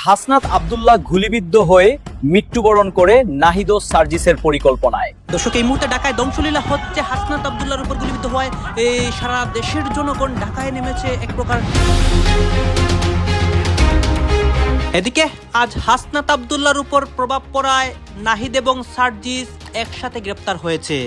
হাসনাত আব্দুল্লাহ গুলিবিদ্ধ হয়ে মৃত্যুবরণ করে নাহিদ ও সার্জিসের পরিকল্পনায়। দর্শক, এই মুহূর্তে ঢাকায় ধ্বংসলীলা হচ্ছে। হাসনাত আব্দুল্লাহর উপর গুলিবিদ্ধ হয় এই সারা দেশের জনগণ ঢাকায় নেমেছে এক প্রকার। এদিকে আজ হাসনাত আব্দুল্লাহর উপর প্রভাব পড়ায় নাহিদ এবং সার্জিস একসাথে গ্রেপ্তার হয়েছে।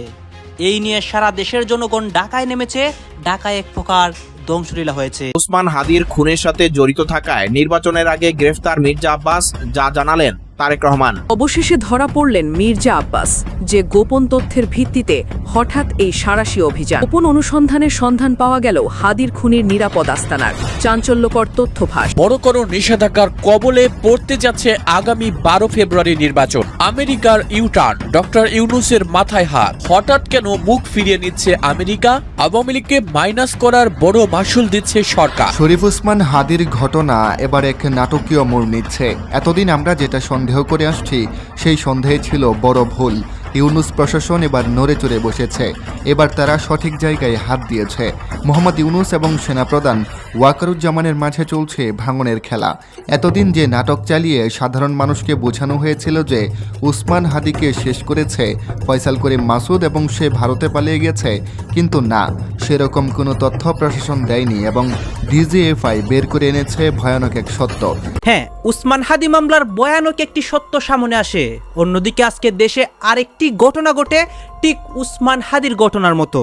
এই নিয়ে সারা দেশের জনগণ ঢাকায় নেমেছে। ঢাকায় এক প্রকার ধ্বংসলীলা হয়েছে। ওসমান হাদির খুনের সাথে জড়িত থাকায় নির্বাচনের আগে গ্রেফতার মির্জা আব্বাস যা জানালেন তারেক রহমান। অবশেষে ধরা পড়লেন মির্জা আব্বাস, যে গোপন তথ্যের ভিত্তিতে হঠাৎ এই সাঁড়াশি অভিযান। গোপন অনুসন্ধানের সন্ধান পাওয়া গেল হাদির খুনির নিরাপদ আস্তানার। চাঞ্চল্যকর তথ্য ফাঁস। বড় কোনো নিষেধাজ্ঞার কবলে পড়তে যাচ্ছে আগামী 12 ফেব্রুয়ারি নির্বাচন। আমেরিকার ইউটার্ন, ডক্টর ইউনূসের মাথায় হাত। হঠাৎ কেন মুখ ফিরিয়ে নিচ্ছে আমেরিকা? আওয়ামী লীগকে মাইনাস করার বড় মাসুল দিচ্ছে সরকার। শরীফ ওসমান হাদির ঘটনা এবার এক নাটকীয় মোড় নিচ্ছে। এতদিন আমরা যেটা সন্দেহ করে আসছি, সেই সন্দেহে ছিল বড় ভুল। ইউনূস প্রশাসন এবার নড়ে চড়ে বসেছে। এবার তারা সঠিক জায়গায় হাত দিয়েছে। মোহাম্মদ ইউনূস এবং সেনাপ্রধান ওয়াকারুজ্জামানের মাঝে চলছে ভাঙনের খেলা। এতদিন যে নাটক চালিয়ে সাধারণ মানুষকে বোঝানো হয়েছিল যে ওসমান হাদিকে শেষ করেছে ফয়সাল করিম মাসুদ এবং সে ভারতে পালিয়ে গেছে, কিন্তু না, সেরকম কোনো তথ্য প্রশাসন দেয়নি এবং ডিজিএফআই বের করে এনেছে ভয়ানক এক সত্য। হ্যাঁ, ওসমান হাদি মামলার ভয়ানক একটি সত্য সামনে আসে। অন্যদিকে আজকে দেশে আরেকটি ঘটনা ঘটে ঠিক ওসমান হাদির ঘটনার মতো।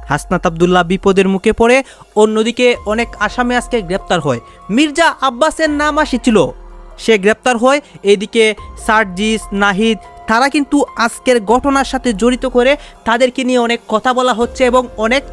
হাসনাত আব্দুল্লাহ বিপদের মুখে পড়ে, অন্যদিকে অনেক আসামি আজকে গ্রেপ্তার হয়। মির্জা আব্বাসের নাম আসছিল, সে গ্রেপ্তার হয়। এদিকে সার্জিস, নাহিদ, তারা কিন্তু আজকের ঘটনার সাথে জড়িত করে তাদেরকে নিয়ে অনেক কথা বলা হচ্ছে এবং অনেক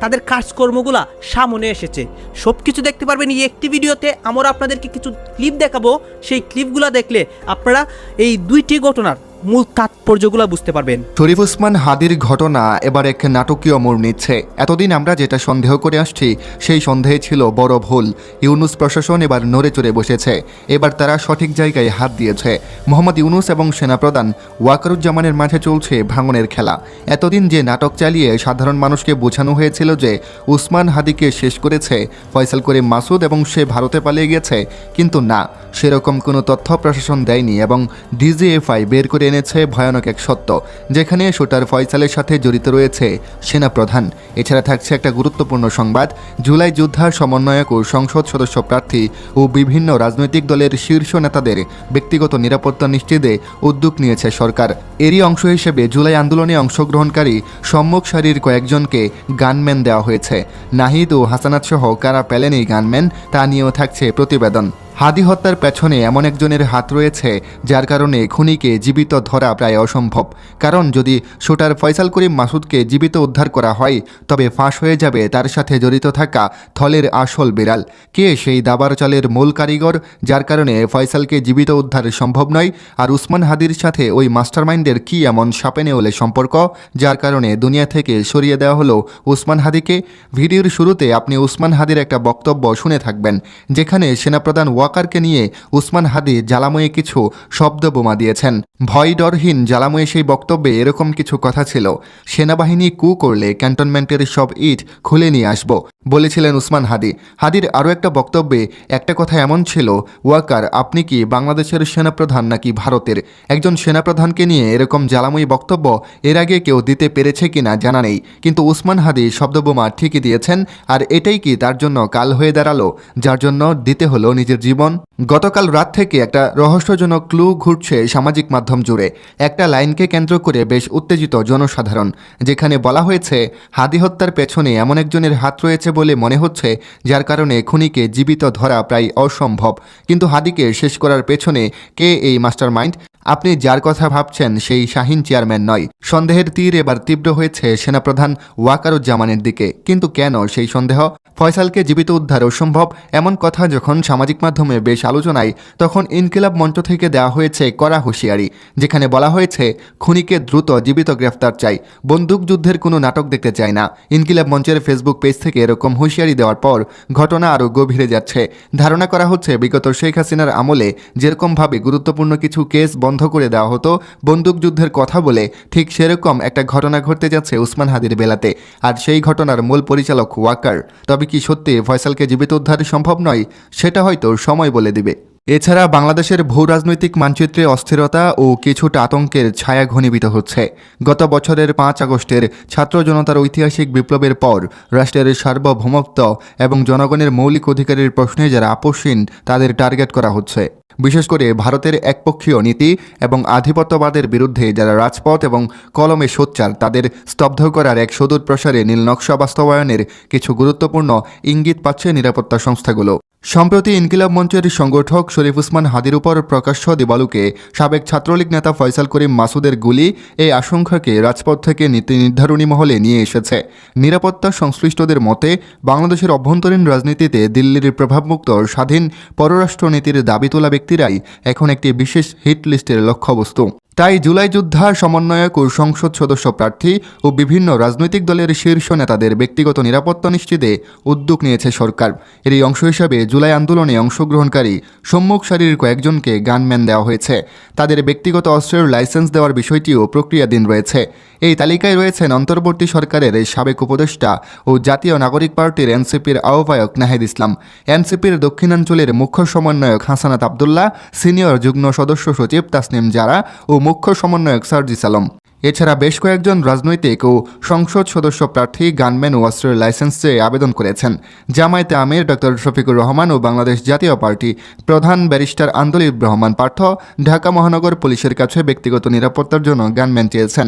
তাদের কাজকর্মগুলা সামনে এসেছে। সব কিছু দেখতে পারবেন এই একটি ভিডিওতে। আমরা আপনাদেরকে কিছু ক্লিপ দেখাবো। সেই ক্লিপগুলা দেখলে আপনারা এই দুইটি ঘটনার মূল তাৎপর্যগুলো বুঝতে পারবেন। শরীফ ওসমান হাদির ঘটনা এবার এক নাটকীয় মোড় নিচ্ছে। এতদিন আমরা যেটা সন্দেহ করে আসছি, সেই সন্দেহে ছিল বড় ভুল। ইউনূস প্রশাসন এবার নড়ে চড়ে বসেছে। এবার তারা সঠিক জায়গায় হাত দিয়েছে। মোহাম্মদ ইউনূস এবং সেনাপ্রধান ওয়াকারুজ্জামানের মাঝে চলছে ভাঙনের খেলা। এতদিন যে নাটক চালিয়ে সাধারণ মানুষকে বোঝানো হয়েছিল যে ওসমান হাদিকে শেষ করেছে ফয়সাল করিম মাসুদ এবং সে ভারতে পালিয়ে গেছে, কিন্তু না, সেরকম কোনো তথ্য প্রশাসন দেয়নি এবং ডিজিএফআই বের করে এনেছে ভয়ানক এক সত্য, যেখানে শুটার ফয়সালের সাথে জড়িত রয়েছে সেনাপ্রধান। এছাড়া থাকছে একটা গুরুত্বপূর্ণ সংবাদ। জুলাই যোদ্ধার সমন্বয়ক ও সংসদ সদস্য প্রার্থী ও বিভিন্ন রাজনৈতিক দলের শীর্ষ নেতাদের ব্যক্তিগত নিরাপত্তা নিশ্চিতে উদ্যোগ নিয়েছে সরকার। এরই অংশ হিসেবে জুলাই আন্দোলনে অংশগ্রহণকারী সম্মুখ সারির কয়েকজনকে গানম্যান দেওয়া হয়েছে। নাহিদ ও হাসানাত সহ কারা পেলেন এই গানম্যান, তা নিয়েও থাকছে প্রতিবেদন। হাদি হত্যার পেছনে এমন একজনের হাত রয়েছে যার কারণে খুনিকে জীবিত ধরা প্রায় অসম্ভব। কারণ যদি শুটার ফয়সাল করিম মাসুদকে জীবিত উদ্ধার করা হয়, তবে ফাঁস হয়ে যাবে তার সাথে জড়িত থাকা থলের আসল বিড়াল। কে সেই দাবার চালের মূল কারিগর, যার কারণে ফয়সালকে জীবিত উদ্ধার সম্ভব নয়? আর ওসমান হাদির সাথে ওই মাস্টারমাইন্ডের কি এমন সাপে নেউলে সম্পর্ক, যার কারণে দুনিয়া থেকে সরিয়ে দেওয়া হলো ওসমান হাদিকে? ভিডিওর শুরুতে আপনি ওসমান হাদির একটা বক্তব্য শুনে থাকবেন, যেখানে সেনাপ্রধান ওয়াকারকে নিয়ে ওসমান হাদি জ্বালাময়ী কিছু শব্দ বোমা দিয়েছেন। ভয় ডরহীন জ্বালাময়ী সেই বক্তব্যে এরকম কিছু কথা ছিল। সেনাবাহিনী কু করলে ক্যান্টনমেন্টের সব ইট খুলে নিয়ে আসব, বলেছিলেন ওসমান হাদি। হাদির আরও একটা বক্তব্যে একটা কথা এমন ছিল, ওয়াকার, আপনি কি বাংলাদেশের সেনাপ্রধান নাকি ভারতের? একজন সেনাপ্রধানকে নিয়ে এরকম জ্বালাময়ী বক্তব্য এর আগে কেউ দিতে পেরেছে কিনা জানা নেই, কিন্তু ওসমান হাদি শব্দবোমা ঠিকই দিয়েছেন। আর এটাই কি তার জন্য কাল হয়ে দাঁড়ালো, যার জন্য দিতে হলো নিজের জীবন? গতকাল রাত থেকে একটা রহস্যজনক ক্লু ঘুরছে সামাজিক মাধ্যম জুড়ে। একটা লাইনকে কেন্দ্র করে বেশ উত্তেজিত জনসাধারণ, যেখানে বলা হয়েছে হাদি হত্যার পেছনে এমন একজনের হাত রয়েছে বলে মনে হচ্ছে, যার কারণে খুনিকে জীবিত ধরা প্রায় অসম্ভব। কিন্তু হাদিকে শেষ করার পেছনে কে এই মাস্টারমাইন্ড? আপনি যার কথা ভাবছেন সেই শাহিন চেয়ারম্যান নয়। সন্দেহের তীর এবার তীব্র হয়েছে সেনাপ্রধান ওয়াকারুজ্জামানের দিকে। কিন্তু কেন সেই সন্দেহ? ফয়সালকে জীবিত উদ্ধার অসম্ভব এমন কথা যখন সামাজিক মাধ্যমে বেশ আলোচনায়, তখন ইনকিলাব মঞ্চ থেকে দেওয়া হয়েছে কড়া হুঁশিয়ারি, যেখানে বলা হয়েছে খুনিকে দ্রুত জীবিত গ্রেফতার চাই, বন্দুক যুদ্ধের কোনো নাটক দেখতে চায় না। ইনকিলাব মঞ্চের ফেসবুক পেজ থেকে এরকম হুঁশিয়ারি দেওয়ার পর ঘটনা আরও গভীরে যাচ্ছে। ধারণা করা হচ্ছে বিগত শেখ হাসিনার আমলে যেরকমভাবে গুরুত্বপূর্ণ কিছু কেস বন্ধ করে দেওয়া হতো বন্দুক যুদ্ধের কথা বলে, ঠিক সেরকম একটা ঘটনা ঘটতে যাচ্ছে ওসমান হাদির বেলাতে। আর সেই ঘটনার মূল পরিচালক ওয়াকার। তবে কি সত্যি ফয়সালকে জীবিত উদ্ধার সম্ভব নয়? সেটা হয়তো সময় বলে দিবে। এছাড়া বাংলাদেশের ভূ রাজনৈতিক মানচিত্রে অস্থিরতা ও কিছুটা আতঙ্কের ছায়া ঘনীভূত হচ্ছে। গত বছরের 5 আগস্টের ছাত্র জনতার ঐতিহাসিক বিপ্লবের পর রাষ্ট্রের সার্বভৌমত্ব এবং জনগণের মৌলিক অধিকারের প্রশ্নে যারা আপোষহীন তাদের টার্গেট করা হচ্ছে। বিশেষ করে ভারতের একপক্ষীয় নীতি এবং আধিপত্যবাদের বিরুদ্ধে যারা রাজপথ এবং কলমে সোচ্চার তাদের স্তব্ধ করার এক সুদূর প্রসারে নীল নকশা বাস্তবায়নের কিছু গুরুত্বপূর্ণ ইঙ্গিত পাচ্ছে নিরাপত্তা সংস্থাগুলো। সম্প্রতি ইনকিলাব মঞ্চের সংগঠক শরীফ উসমান হাদির উপর প্রকাশ্য দিবালুকে সাবেক ছাত্রলীগ নেতা ফয়সাল করিম মাসুদের গুলি এই আশঙ্কাকে রাজপথ থেকে নীতি নির্ধারণী মহলে নিয়ে এসেছে। নিরাপত্তা সংশ্লিষ্টদের মতে বাংলাদেশের অভ্যন্তরীণ রাজনীতিতে দিল্লির প্রভাবমুক্ত স্বাধীন পররাষ্ট্রনীতির দাবি তোলা ব্যক্তিরাই এখন একটি বিশেষ হিট লিস্টের লক্ষ্যবস্তু। তাই জুলাই যোদ্ধা সমন্বয়ক ও সংসদ সদস্য প্রার্থী ও বিভিন্ন রাজনৈতিক দলের শীর্ষ নেতাদের ব্যক্তিগত নিরাপত্তা নিশ্চিতে উদ্যোগ নিয়েছে সরকার। এরই অংশ হিসাবে জুলাই আন্দোলনে অংশগ্রহণকারী সম্মুখ সারির কয়েকজনকে গানম্যান দেওয়া হয়েছে। তাদের ব্যক্তিগত অস্ত্রের লাইসেন্স দেওয়ার বিষয়টিও প্রক্রিয়াধীন রয়েছে। এই তালিকায় রয়েছেন অন্তর্বর্তী সরকারের সাবেক উপদেষ্টা ও জাতীয় নাগরিক পার্টির এনসিপির আহ্বায়ক নাহিদ ইসলাম, এনসিপির দক্ষিণাঞ্চলের মুখ্য সমন্বয়ক হাসানাত আবদুল্লাহ, সিনিয়র যুগ্ম সদস্য সচিব তাসনিম জারা ও মুখ্য সমন্বয়ক সার্জিস আলম। এছাড়া বেশ কয়েকজন রাজনৈতিক ও সংসদ সদস্য প্রার্থী গানম্যান ও অস্ত্রের লাইসেন্স চেয়ে আবেদন করেছেন। জামায়াতে আমির ডক্টর শফিকুর রহমান ও বাংলাদেশ জাতীয় পার্টি প্রধান ব্যারিস্টার আন্দোলিব রহমান পার্থ ঢাকা মহানগর পুলিশের কাছে ব্যক্তিগত নিরাপত্তার জন্য গানম্যান চেয়েছেন।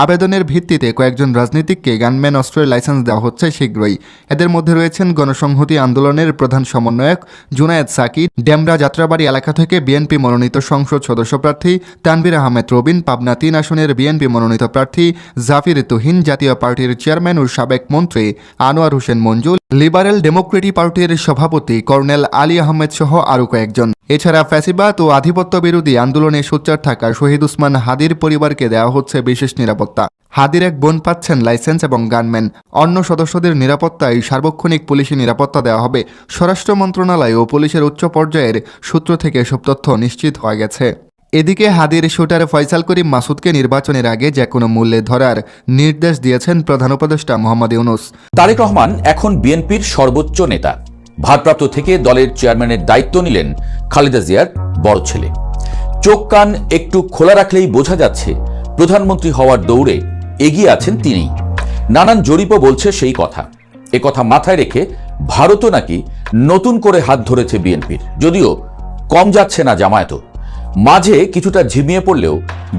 আবেদনের ভিত্তিতে কয়েকজন রাজনীতিককে গানম্যান অস্ত্রের লাইসেন্স দেওয়া হচ্ছে শীঘ্রই। এদের মধ্যে রয়েছেন গণসংহতি আন্দোলনের প্রধান সমন্বয়ক জুনায়েদ সাকি, ডেমরা যাত্রাবাড়ি এলাকা থেকে বিএনপি মনোনীত সংসদ সদস্য প্রার্থী তানভীর আহমেদ রবিন, পাবনা 3 আসনের বিএনপি মনোনীত প্রার্থী জাফির তুহিন, জাতীয় পার্টির চেয়ারম্যান ও সাবেক মন্ত্রী আনোয়ার হোসেন মঞ্জুল, লিবারেল ডেমোক্রেটিক পার্টির সভাপতি কর্নেল আলী আহমেদ সহ আরও কয়েকজন। এছাড়া ফ্যাসিবাদ ও আধিপত্য বিরোধী আন্দোলনে সোচ্চার থাকা শহীদ উসমান হাদির পরিবারকে দেওয়া হচ্ছে বিশেষ নিরাপত্তা। হাদির এক বোন পাচ্ছেন লাইসেন্স এবং গানম্যান। অন্য সদস্যদের নিরাপত্তায় সার্বক্ষণিক পুলিশি নিরাপত্তা দেওয়া হবে। স্বরাষ্ট্র মন্ত্রণালয় ও পুলিশের উচ্চ পর্যায়ের সূত্র থেকে এসব তথ্য নিশ্চিত হয়ে গেছে। এদিকে হাদির শুটার ফয়সাল করিম মাসুদকে নির্বাচনের আগে যে কোনো মূল্যে ধরার নির্দেশ দিয়েছেন প্রধান উপদেষ্টা মোহাম্মদ ইউনূস। তারেক রহমান এখন বিএনপির সর্বোচ্চ নেতা। ভারপ্রাপ্ত থেকে দলের চেয়ারম্যানের দায়িত্ব নিলেন খালেদা জিয়ার বড় ছেলে। চোখ কান একটু খোলা রাখলেই বোঝা যাচ্ছে প্রধানমন্ত্রী হওয়ার দৌড়ে এগিয়ে আছেন তিনিই। নানান জরিপও বলছে সেই কথা। একথা মাথায় রেখে ভারতও নাকি নতুন করে হাত ধরেছে বিএনপির, যদিও কম যাচ্ছে না জামায়াতও। মাঝে কিছুটা ঝিমিয়ে পড়লেও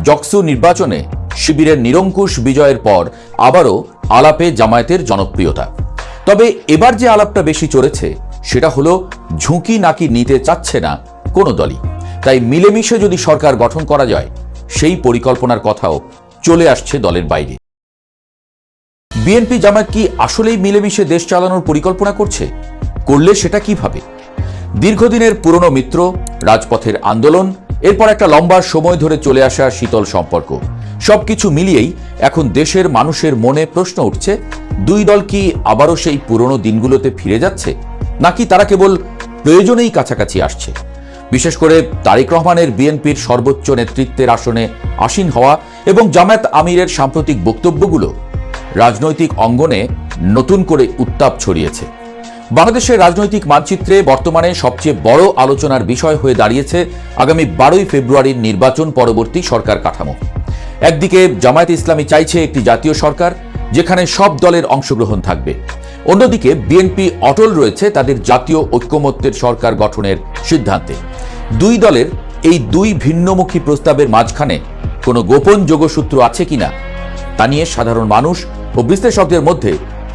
জকসু নির্বাচনে শিবিরের নিরঙ্কুশ বিজয়ের পর আবারও আলাপে জামায়াতের জনপ্রিয়তা। তবে এবার যে আলাপটা বেশি চড়েছে সেটা হলো ঝুঁকি নাকি নিতে চাচ্ছে না কোনো দলই। তাই মিলেমিশে যদি সরকার গঠন করা যায় সেই পরিকল্পনার কথাও চলে আসছে দলের বাইরে। বিএনপি জামায়াত কি আসলেই মিলেমিশে দেশ চালানোর পরিকল্পনা করছে? করলে সেটা কিভাবে? দীর্ঘদিনের পুরনো মিত্র, রাজপথের আন্দোলন, এরপর একটা লম্বা সময় ধরে চলে আসা শীতল সম্পর্ক, সবকিছু মিলিয়েই এখন দেশের মানুষের মনে প্রশ্ন উঠছে, দুই দল কি আবারও সেই পুরনো দিনগুলোতে ফিরে যাচ্ছে, নাকি তারা কেবল প্রয়োজনেই কাছাকাছি আসছে? বিশেষ করে তারেক রহমানের বিএনপির সর্বোচ্চ নেতৃত্বের আসনে আসীন হওয়া এবং জামায়াত আমিরের সাম্প্রতিক বক্তব্যগুলো রাজনৈতিক অঙ্গনে নতুন করে উত্তাপ ছড়িয়েছে। বাংলাদেশের রাজনৈতিক মানচিত্রে বর্তমানে সবচেয়ে বড় আলোচনার বিষয় হয়ে দাঁড়িয়েছে আগামী 12ই ফেব্রুয়ারির নির্বাচন পরবর্তী সরকার কাঠামো। একদিকে জামায়াতে ইসলামী চাইছে একটি জাতীয় সরকার যেখানে সব দলের অংশগ্রহণ থাকবে, অন্যদিকে বিএনপি অটল রয়েছে তাদের জাতীয় ঐক্যমত্যের সরকার গঠনের সিদ্ধান্তে। দুই দলের এই দুই ভিন্নমুখী প্রস্তাবের মাঝখানে কোনো গোপন যোগসূত্র আছে কিনা তা নিয়ে সাধারণ মানুষ ও বিশ্লেষকদের মধ্যে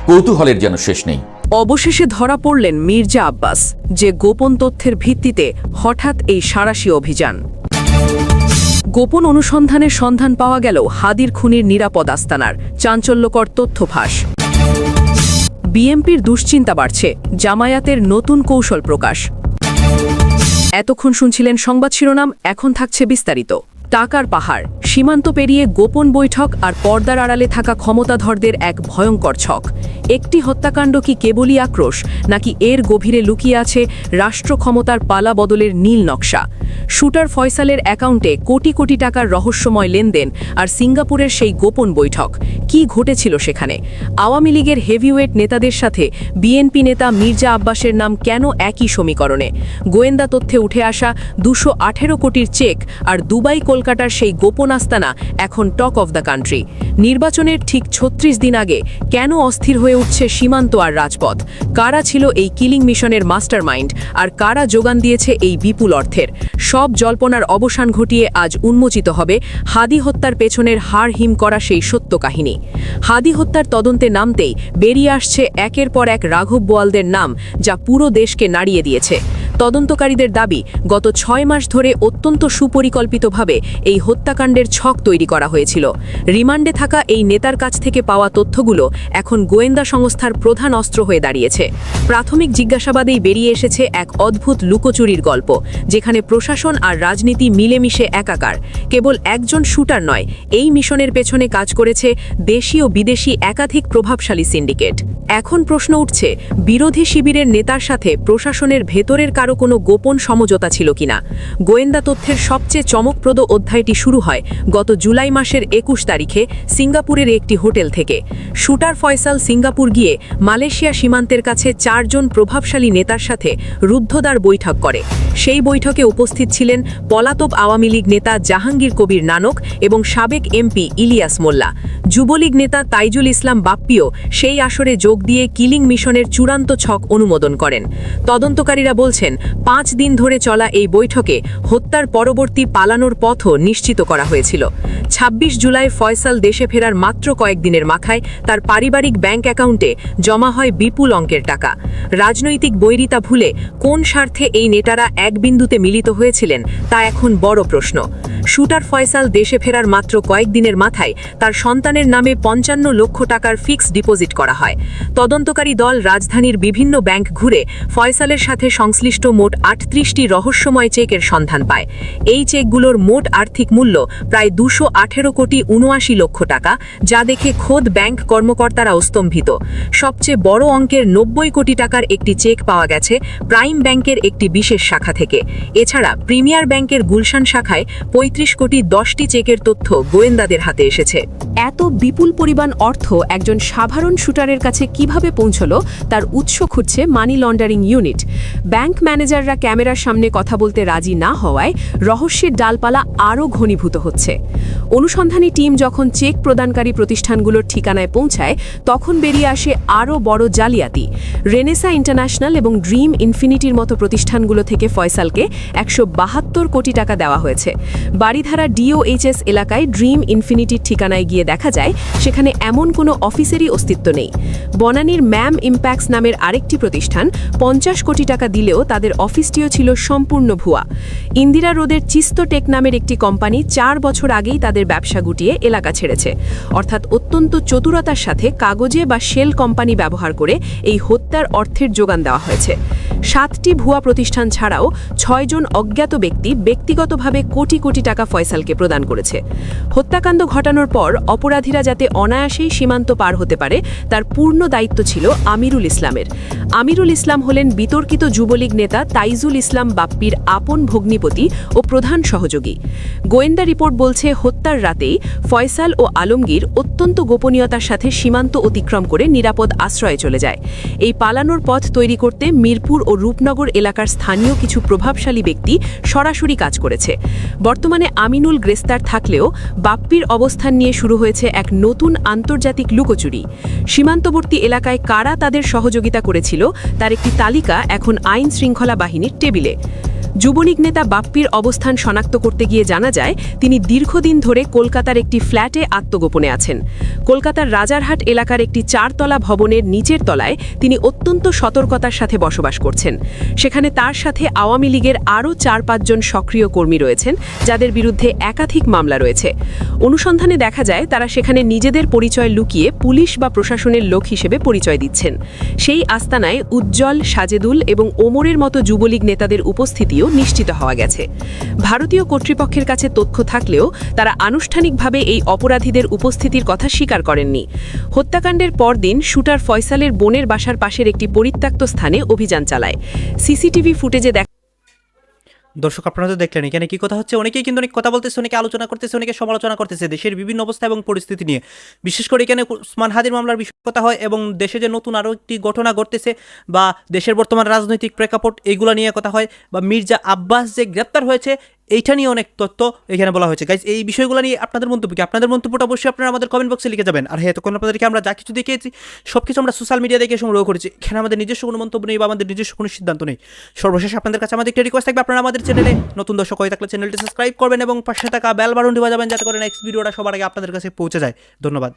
কৌতূহলের যেন শেষ নেই। অবশেষে ধরা পড়লেন মির্জা আব্বাস, যে গোপন তথ্যের ভিত্তিতে হঠাৎ এই সাঁড়াশি অভিযান। গোপন অনুসন্ধানের সন্ধান পাওয়া গেল হাদির খুনির নিরাপদ আস্তানার। চাঞ্চল্যকর তথ্য ফাঁস। বিএনপির দুশ্চিন্তা বাড়ছে, জামায়াতের নতুন কৌশল প্রকাশ। এতক্ষণ শুনছিলেন সংবাদ শিরোনাম, এখন থাকছে বিস্তারিত। টাকার পাহাড়, সীমান্ত পেরিয়ে গোপন বৈঠক আর পর্দার আড়ালে থাকা ক্ষমতাধরদের এক ভয়ঙ্কর ছক। একটি হত্যাকাণ্ড কি কেবলই আক্রোশ, নাকি এর গভীরে লুকিয়ে আছে রাষ্ট্র ক্ষমতার পালা বদলের নীল নকশা? শুটার ফয়সালের অ্যাকাউন্টে কোটি কোটি টাকার রহস্যময় লেনদেন আর সিঙ্গাপুরের সেই গোপন বৈঠক, কি ঘটেছিল সেখানে? আওয়ামী লীগের হেভিওয়েট নেতাদের সাথে বিএনপি নেতা মির্জা আব্বাসের নাম কেন একই সমীকরণে? গোয়েন্দা তথ্যে উঠে আসা 218 কোটির চেক আর দুবাই কলকাতার সেই গোপন আস্তানা এখন টক অফ দ্য কান্ট্রি। নির্বাচনের ঠিক 36 দিন আগে কেন অস্থির হয়ে উঠছে সীমান্ত আর রাজপথ? কারা ছিল এই কিলিং মিশনের মাস্টারমাইন্ড, আর কারা যোগান দিয়েছে এই বিপুল অর্থের? সব জল্পনার অবসান ঘটিয়ে আজ উন্মোচিত হবে হাদি হত্যার পেছনের হাড় হিম করা সেই সত্য কাহিনী। হাদি হত্যার তদন্তে নামতেই বেরিয়ে আসছে একের পর এক রাঘব বোয়ালদের নাম, যা পুরো দেশকে নাড়িয়ে দিয়েছে। তদন্তকারীদের দাবি, গত 6 মাস ধরে অত্যন্ত সুপরিকল্পিতভাবে এই হত্যাকাণ্ডের ছক তৈরি করা হয়েছিল। রিমান্ডে থাকা এই নেতার কাছ থেকে পাওয়া তথ্যগুলো এখন গোয়েন্দা সংস্থার প্রধান অস্ত্র হয়ে দাঁড়িয়েছে। প্রাথমিক জিজ্ঞাসাবাদেই বেরিয়ে এসেছে এক অদ্ভুত লুকোচুরির গল্প, যেখানে প্রশাসন আর রাজনীতি মিলেমিশে একাকার। কেবল একজন শুটার নয়, এই মিশনের পেছনে কাজ করেছে দেশি ও বিদেশি একাধিক প্রভাবশালী সিন্ডিকেট। এখন প্রশ্ন উঠছে, বিরোধী শিবিরের নেতার সাথে প্রশাসনের ভেতরের কারো কোনো গোপন সমঝোতা ছিল কিনা? গোয়েন্দা তথ্যের সবচেয়ে চমকপ্রদ অধ্যায়টি শুরু হয় গত জুলাই মাসের 21 তারিখে সিঙ্গাপুরের একটি হোটেল থেকে। শুটার ফয়সাল সিঙ্গাপুর গিয়ে মালয়েশিয়া সীমান্তের কাছে 4 জন প্রভাবশালী নেতার সাথে রুদ্ধদ্বার বৈঠক করে। সেই বৈঠকে উপস্থিত ছিলেন পলাতক আওয়ামী লীগ নেতা জাহাঙ্গীর কবির নানক এবং সাবেক এমপি ইলিয়াস মোল্লা। যুবলীগ নেতা তাইজুল ইসলাম বাপ্পিও সেই আসরে যোগ দিয়ে কিলিং মিশনের চূড়ান্ত ছক অনুমোদন করেন। তদন্তকারীরা বলছেন, 5 দিন ধরে চলা এই বৈঠকে হত্যার পরবর্তী পালানোর পথও নিশ্চিত করা হয়েছিল। 26 জুলাই ফয়সাল দেশে ফেরার মাত্র কয়েকদিনের মাথায় তার পারিবারিক ব্যাংক অ্যাকাউন্টে জমা হয় বিপুল অঙ্কের টাকা। রাজনৈতিক বৈরিতা ভুলে কোন স্বার্থে এই নেতারা এক বিন্দুতে মিলিত হয়েছিলেন, তা এখন বড় প্রশ্ন। শুটার ফয়সাল দেশে ফেরার মাত্র কয়েকদিনের মাথায় তার সন্তানের নামে 55 লক্ষ টাকার ফিক্সড ডিপোজিট করা হয়। তদন্তকারী দল রাজধানীর বিভিন্ন ব্যাংক ঘুরে ফয়সালের সাথে সংশ্লিষ্ট মোট 38টি রহস্যময় চেকের সন্ধান পায়। এই চেকগুলোর মোট আর্থিক মূল্য প্রায় 218 কোটি 79 লক্ষ টাকা, যা দেখে খোদ ব্যাংক কর্মকর্তারাও স্তম্ভিত। সবচেয়ে বড় অঙ্কের 90 কোটি টাকার একটি চেক পাওয়া গেছে প্রাইম ব্যাংকের একটি বিশেষ শাখা থেকে। এছাড়া প্রিমিয়ার ব্যাংকের গুলশান শাখায় 35 কোটি 10টি চেকের তথ্য গোয়েন্দাদের হাতে এসেছে। এত বিপুল পরিমাণ অর্থ একজন সাধারণ শুটারের কাছে কিভাবে পৌঁছলো, তার উৎস খুঁজছে মানি লন্ডারিং ইউনিট। ব্যাংক ম্যানেজাররা ক্যামেরার সামনে কথা বলতে রাজি না হওয়ায় রহস্যের ডালপালা আরও ঘনীভূত হচ্ছে। অনুসন্ধানী টিম যখন চেক প্রদানকারী প্রতিষ্ঠানগুলোর ঠিকানায় পৌঁছায়, তখন বেরিয়ে আসে আরও বড় জালিয়াতি। রেনেসা ইন্টারন্যাশনাল এবং ড্রিম ইনফিনিটির মতো প্রতিষ্ঠানগুলো থেকে ফয়সালকে 172 কোটি টাকা দেওয়া হয়েছে। বাড়িধারা ডিওএইচএস এলাকায় ড্রিম ইনফিনিটির ঠিকানায় গিয়ে দেখা যায় সেখানে এমন কোনো অফিসেরই অস্তিত্ব নেই। বনানীর ম্যাম ইম্প্যাক্টস নামের আরেকটি প্রতিষ্ঠান 50 কোটি টাকা দিলেও তাদের অফিসটিও ছিল সম্পূর্ণ ভুয়া। ইন্দিরা রোডের চিস্তটেক নামের একটি কোম্পানি 4 বছর আগেই তাদের ব্যবসা গুটিয়ে এলাকা ছেড়েছে। অর্থাৎ অত্যন্ত চতুরতার সাথে কাগজে বা শেল কোম্পানি ব্যবহার করে এই হত্যার অর্থের যোগান দেওয়া হয়েছে। 7টি ভুয়া প্রতিষ্ঠান ছাড়াও 6 জন অজ্ঞাত ব্যক্তি ব্যক্তিগতভাবে কোটি কোটি টাকা ফয়সালকে প্রদান করেছে। হত্যাকাণ্ড ঘটানোর পর অপরাধীরা যাতে অনায়াসেই সীমান্ত পার হতে পারে, তার পূর্ণ দায়িত্ব ছিল আমিরুল ইসলামের। আমিরুল ইসলাম হলেন বিতর্কিত যুবলীগ নেতা তাইজুল ইসলাম বাপ্পির আপন ভগ্নিপতি ও প্রধান সহযোগী। গোয়েন্দা রিপোর্ট বলছে, হত্যার রাতেই ফয়সাল ও আলমগীর অত্যন্ত গোপনীয়তার সাথে সীমান্ত অতিক্রম করে নিরাপদ আশ্রয়ে চলে যায়। এই পালানোর পথ তৈরি করতে মিরপুর ও রূপনগর এলাকার স্থানীয় কিছু প্রভাবশালী ব্যক্তি সরাসরি কাজ করেছে। বর্তমানে আমিনুল গ্রেফতার থাকলেও বাপ্পির অবস্থান নিয়ে শুরু হয়েছে এক নতুন আন্তর্জাতিক লুকোচুরি। সীমান্তবর্তী এলাকায় কারা তাদের সহযোগিতা করেছিল, তার একটি তালিকা এখন আইন শৃঙ্খলা বাহিনীর টেবিলে। যুবলীগ নেতা বাপ্পির অবস্থান শনাক্ত করতে গিয়ে জানা যায়, তিনি দীর্ঘদিন ধরে কলকাতার একটি ফ্ল্যাটে আত্মগোপনে আছেন। কলকাতার রাজারহাট এলাকার একটি 4তলা ভবনের নিচের তলায় তিনি অত্যন্ত সতর্কতার সাথে বসবাস করছেন। সেখানে তার সাথে আওয়ামী লীগের আরও 4-5 জন সক্রিয় কর্মী রয়েছেন, যাদের বিরুদ্ধে একাধিক মামলা রয়েছে। অনুসন্ধানে দেখা যায়, তারা সেখানে নিজেদের পরিচয় লুকিয়ে পুলিশ বা প্রশাসনের লোক হিসেবে পরিচয় দিচ্ছেন। সেই আস্তানায় উজ্জ্বল, সাজেদুল এবং ওমরের মতো যুবলীগ নেতাদের উপস্থিতিও আলিও নিশ্চিত হওয়া গেছে। ভারতীয় কর্তৃপক্ষের কাছে তথ্য থাকলেও তারা আনুষ্ঠানিকভাবে এই অপরাধীদের উপস্থিতির কথা স্বীকার করেননি। হত্যাকাণ্ডের পরদিন শুটার ফয়সালের বোনের বাসার পাশের একটি পরিত্যক্ত স্থানে অভিযান চালায়। সিসিটিভি ফুটেজে দর্শক, আপনারা তো দেখলেন এখানে কি কথা হচ্ছে। অনেকেই কিন্তু অনেক কথা বলতেছে, অনেকে আলোচনা করতেছে, অনেকে সমালোচনা করতেছে দেশের বিভিন্ন অবস্থা এবং পরিস্থিতি নিয়ে। বিশেষ করে এখানে উসমান হাদির মামলার বিষয় কথা হয় এবং দেশে যে নতুন আরও একটি ঘটনা ঘটতেছে বা দেশের বর্তমান রাজনৈতিক প্রেক্ষাপট এইগুলো নিয়ে কথা হয়, বা মির্জা আব্বাস যে গ্রেপ্তার হয়েছে এইটা নিয়ে অনেক তথ্য এখানে বলা হয়েছে। গাইজ, এই বিষয়গুলো নিয়ে আপনাদের মন্তব্য কি? আপনাদের মন্তব্যটা অবশ্যই আপনারা আমাদের কমেন্ট বক্সে লিখে যাবেন। আর হ্যাঁ, তখন আপনাদেরকে আমরা যা কিছু দেখিয়েছি সব কিছু আমরা সোশ্যাল মিডিয়া দেখে সংগ্রহ করেছি। এখানে আমাদের নিজস্ব কোনো মন্তব্য নেই বা আমাদের নিজস্ব কোনো সিদ্ধান্ত নেই। সর্বশেষ আপনাদের কাছে আমাদের একটা রিকোয়েস্ট থাকবে, আপনারা আমাদের চ্যানেলে নতুন দর্শক হয়ে থাকলে চ্যানেলটি সাবস্ক্রাইব করবেন এবং পাশে থাকা বেল বাটনটি বাজাবেন যাতে করে নেক্সট ভিডিওটা সবার আগে আপনাদের কাছে পৌঁছে যায়। ধন্যবাদ।